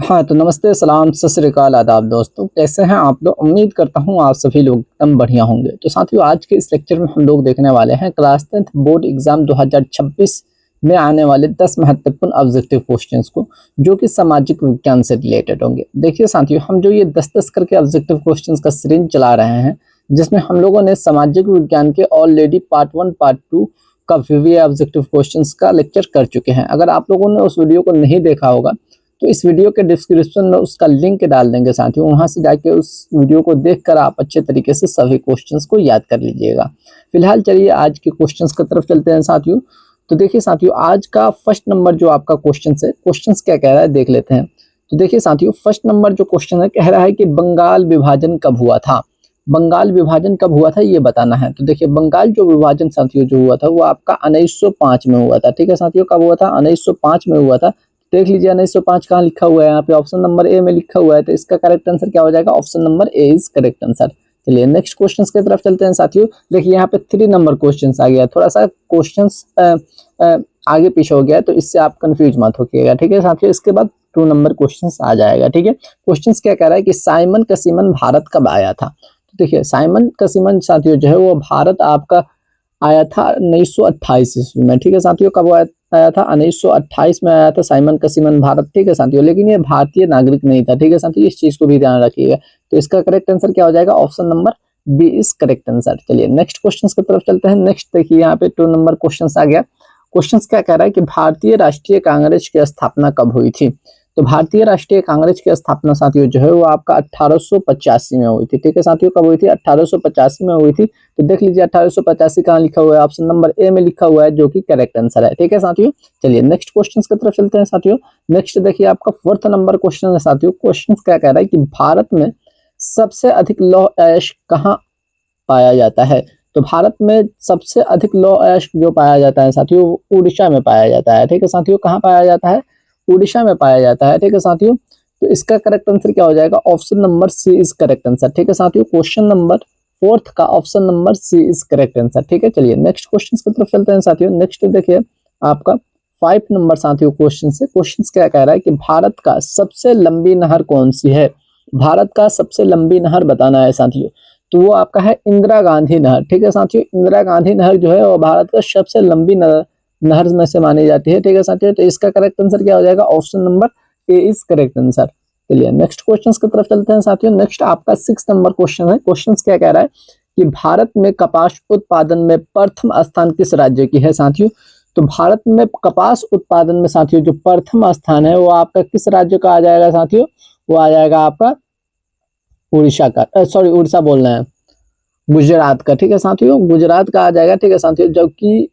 हाँ, तो नमस्ते, सलाम, सत श्री अकाल, आदाब दोस्तों, कैसे हैं आप लोग? उम्मीद करता हूँ आप सभी लोग एकदम बढ़िया होंगे। तो साथियों, आज के इस लेक्चर में हम लोग देखने वाले हैं क्लास 10th बोर्ड एग्जाम 2026 में आने वाले 10 महत्वपूर्ण ऑब्जेक्टिव क्वेश्चंस को, जो कि सामाजिक विज्ञान से रिलेटेड होंगे। देखिए साथियों, हम जो ये 10-10 करके ऑब्जेक्टिव क्वेश्चंस का सीरीज चला रहे हैं, जिसमें हम लोगों ने सामाजिक विज्ञान के ऑलरेडी पार्ट 1, पार्ट 2 का VVA ऑब्जेक्टिव क्वेश्चंस का लेक्चर कर चुके हैं। अगर आप लोगों ने उस वीडियो को नहीं देखा होगा तो इस वीडियो के डिस्क्रिप्शन में उसका लिंक डाल देंगे साथियों, वहां से जाके उस वीडियो को देखकर आप अच्छे तरीके से सभी क्वेश्चंस को याद कर लीजिएगा। फिलहाल चलिए आज के क्वेश्चंस की तरफ चलते हैं साथियों। तो देखिए साथियों, आज का फर्स्ट नंबर जो आपका क्वेश्चंस है, क्वेश्चंस क्या कह रहा है देख लेते हैं। तो देखिए साथियों, फर्स्ट नंबर जो क्वेश्चन है, कह रहा है कि बंगाल विभाजन कब हुआ था। बंगाल विभाजन कब हुआ था ये बताना है। तो देखिए, बंगाल जो विभाजन साथियों जो हुआ था वो आपका 1905 में हुआ था। ठीक है साथियों, कब हुआ था? 1905 में हुआ था। देख लीजिए 1905 कहाँ लिखा हुआ है, यहाँ पे ऑप्शन नंबर ए में लिखा हुआ है। तो इसका करेक्ट आंसर क्या हो जाएगा? Option number A is correct answer. चलिए नेक्स्ट क्वेश्चन की तरफ चलते हैं साथियों। देखिए यहाँ पे 3 नंबर क्वेश्चन आ गया, थोड़ा सा क्वेश्चन आगे पीछे हो गया, तो इससे आप कंफ्यूज मत होइएगा। ठीक है साथियों, इसके बाद 2 नंबर क्वेश्चन आ जाएगा। ठीक है, क्वेश्चन क्या कह रहा है कि साइमन का सीमन भारत कब आया था। तो देखिए, साइमन का सीमन साथियों जो है वो भारत आपका आया था 1928 ईस्वी में। ठीक है साथियों, कब आया था? 1928 में आया था साइमन का सीमन भारत। ठीक है साथियों, लेकिन ये भारतीय नागरिक नहीं था। ठीक है साथियों, इस चीज को भी ध्यान रखिएगा। तो इसका करेक्ट आंसर क्या हो जाएगा? Option number B is correct answer. चलिए नेक्स्ट क्वेश्चन की तरफ चलते हैं। नेक्स्ट देखिए यहाँ पे 2 नंबर क्वेश्चन आ गया। क्वेश्चन क्या कह रहा है कि भारतीय राष्ट्रीय कांग्रेस की स्थापना कब हुई थी। तो भारतीय राष्ट्रीय कांग्रेस की स्थापना साथियों जो है वो आपका 1885 में हुई थी। ठीक है साथियों, कब हुई थी? 1885 में हुई थी। तो देख लीजिए 1885 कहाँ लिखा हुआ है? ऑप्शन नंबर ए में लिखा हुआ है, जो कि करेक्ट आंसर है। ठीक है साथियों, चलिए नेक्स्ट क्वेश्चन की तरफ चलते हैं साथियों। नेक्स्ट देखिए आपका 4th नंबर क्वेश्चन है साथियों। क्वेश्चन क्या कह रहा है कि भारत में सबसे अधिक लौह अयस्क कहाँ पाया जाता है। तो भारत में सबसे अधिक लौह अयस्क जो पाया जाता है साथियों, उड़ीसा में पाया जाता है। ठीक है साथियों, कहाँ पाया जाता है? उड़ीसा में पाया जाता है। ठीक है साथियों, तो इसका करेक्ट आंसर क्या हो जाएगा? Option number C is correct answer. ठीक है साथियों, क्वेश्चन नंबर 4th का option number C is correct answer. ठीक है, चलिए नेक्स्ट क्वेश्चन की तरफ चलते हैं साथियों। नेक्स्ट देखिए आपका 5 नंबर साथियों क्वेश्चन से। क्वेश्चन क्या कह रहा है कि भारत का सबसे लंबी नहर कौन सी है। भारत का सबसे लंबी नहर बताना है साथियों। तो वो आपका है इंदिरा गांधी नहर। ठीक है साथियों, इंदिरा गांधी नहर जो है वो भारत का सबसे लंबी नहर में से मानी जाती है। ठीक है साथियों, तो इसका करेक्ट आंसर क्या हो जाएगा? Option number A is correct answer. चलिए नेक्स्ट क्वेश्चन की तरफ चलते हैं साथियों। नेक्स्ट आपका 6 नंबर क्वेश्चन है। क्वेश्चन क्या कह रहा है कि भारत में कपास उत्पादन में प्रथम स्थान किस राज्य की है साथियों। तो भारत में कपास उत्पादन में साथियों जो प्रथम स्थान है वो आपका किस राज्य का आ जाएगा साथियों? वो आ जाएगा आपका उड़ीसा का, सॉरी उड़ीसा बोलना है, गुजरात का। ठीक है साथियों, गुजरात का आ जाएगा। ठीक है साथियों, जबकि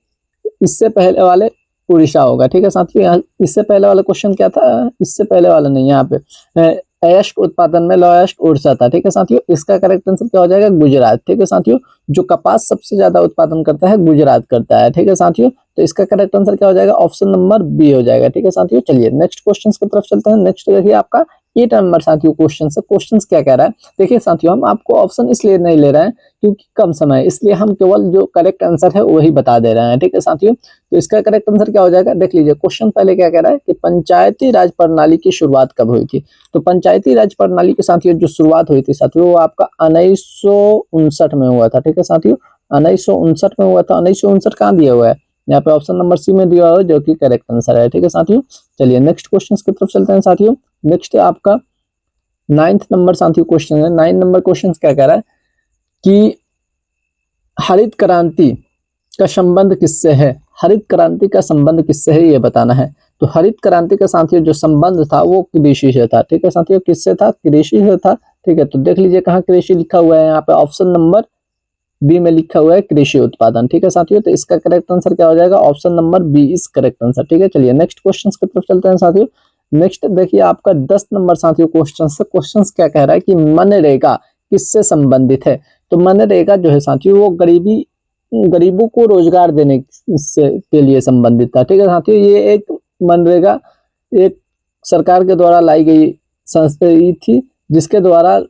इससे पहले वाले उड़ीसा होगा। ठीक है साथियों, यहाँ इससे पहले वाला क्वेश्चन क्या था? इससे पहले वाला नहीं, यहाँ पे अयस्क उत्पादन में लौह अयस्क उड़ीसा था। ठीक है साथियों, इसका करेक्ट आंसर क्या हो जाएगा? गुजरात। ठीक है साथियों, जो कपास सबसे ज्यादा उत्पादन करता है गुजरात करता है। ठीक है साथियों, तो इसका करेक्ट आंसर क्या हो जाएगा? ऑप्शन नंबर बी हो जाएगा। ठीक है साथियों, चलिए नेक्स्ट क्वेश्चन की तरफ चलते हैं। नेक्स्ट देखिए आपका 8 नंबर साथियों क्वेश्चन से। क्वेश्चन क्या कह रहा है? देखिए साथियों, हम आपको ऑप्शन इसलिए नहीं ले रहे हैं क्योंकि कम समय है, इसलिए हम केवल जो करेक्ट आंसर है वही बता दे रहे हैं। ठीक है साथियों, तो इसका करेक्ट आंसर क्या हो जाएगा? देख लीजिए क्वेश्चन पहले क्या कह रहा है कि पंचायती राज प्रणाली की शुरुआत कब हुई थी। तो पंचायती राज प्रणाली के साथियों जो शुरुआत हुई थी साथियों वो आपका 1959 में हुआ था। ठीक है साथियों, 1959 में हुआ था। 1959 कहाँ दिया हुआ है? यहाँ पे ऑप्शन नंबर सी में दिया हुआ है, जो कि करेक्ट आंसर है। ठीक है साथियों, चलिए नेक्स्ट क्वेश्चन की तरफ चलते हैं साथियों। नेक्स्ट आपका 9th नंबर साथियों क्वेश्चन है। 9 नंबर क्वेश्चन क्या कह रहा है कि हरित क्रांति का संबंध किससे है। हरित क्रांति का संबंध किससे है ये बताना है। तो हरित क्रांति का साथियों जो संबंध था वो कृषि से था। ठीक है साथियों, किससे था? कृषि से था। ठीक है, तो देख लीजिए कहाँ कृषि लिखा हुआ है, यहाँ पे ऑप्शन नंबर बी में लिखा हुआ है कृषि उत्पादन। ठीक है साथियों, तो इसका करेक्ट आंसर क्या हो जाएगा? Option number B is correct answer. ठीक है, चलिए नेक्स्ट क्वेश्चन की तरफ चलते हैं साथियों। नेक्स्ट देखिए आपका 10 नंबर साथियों क्वेश्चन से। क्वेश्चन क्या कह रहा है कि मनरेगा किससे संबंधित है। तो मनरेगा जो है साथियों वो गरीबों को रोजगार देने के लिए संबंधित था। ठीक है साथियों, ये एक मनरेगा एक सरकार के द्वारा लाई गई संस्था थी जिसके द्वारा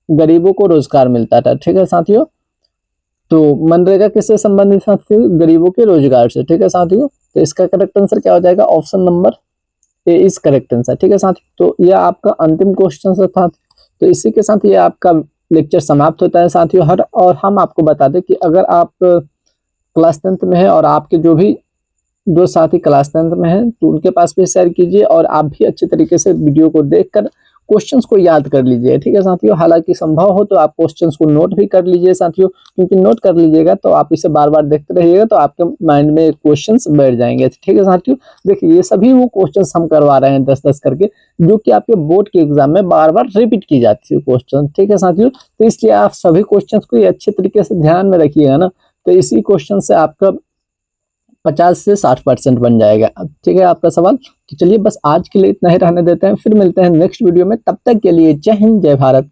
गरीबों को रोजगार मिलता था। ठीक है साथियों, तो मनरेगा किससे संबंधित है? गरीबों के रोजगार से। ठीक है साथियों, तो इसका करेक्ट आंसर क्या हो जाएगा? Option number A is correct answer. ठीक है साथियों, तो यह आपका अंतिम क्वेश्चन था। तो इसी के साथ ये आपका लेक्चर समाप्त होता है साथियों। और हम आपको बता दें कि अगर आप क्लास 10th में है और आपके जो भी दो साथी क्लास 10th में हैं तो उनके पास भी शेयर कीजिए, और आप भी अच्छे तरीके से वीडियो को देखकर क्वेश्चंस को याद कर लीजिए। ठीक है साथियों, हालांकि संभव हो तो आप क्वेश्चंस को नोट भी कर लीजिए साथियों, क्योंकि नोट कर लीजिएगा तो आप इसे बार बार देखते रहिएगा तो आपके माइंड में क्वेश्चंस बैठ जाएंगे। ठीक है साथियों, देखिए ये सभी वो क्वेश्चंस हम करवा रहे हैं 10-10 करके, जो कि आपके बोर्ड के एग्जाम में बार बार रिपीट की जाती है क्वेश्चन। ठीक है साथियों, तो इसलिए आप सभी क्वेश्चन को अच्छे तरीके से ध्यान में रखिएगा ना, तो इसी क्वेश्चन से आपका 50 से 60% बन जाएगा। ठीक है आपका सवाल। तो चलिए बस आज के लिए इतना ही रहने देते हैं, फिर मिलते हैं नेक्स्ट वीडियो में। तब तक के लिए जय हिंद, जय भारत।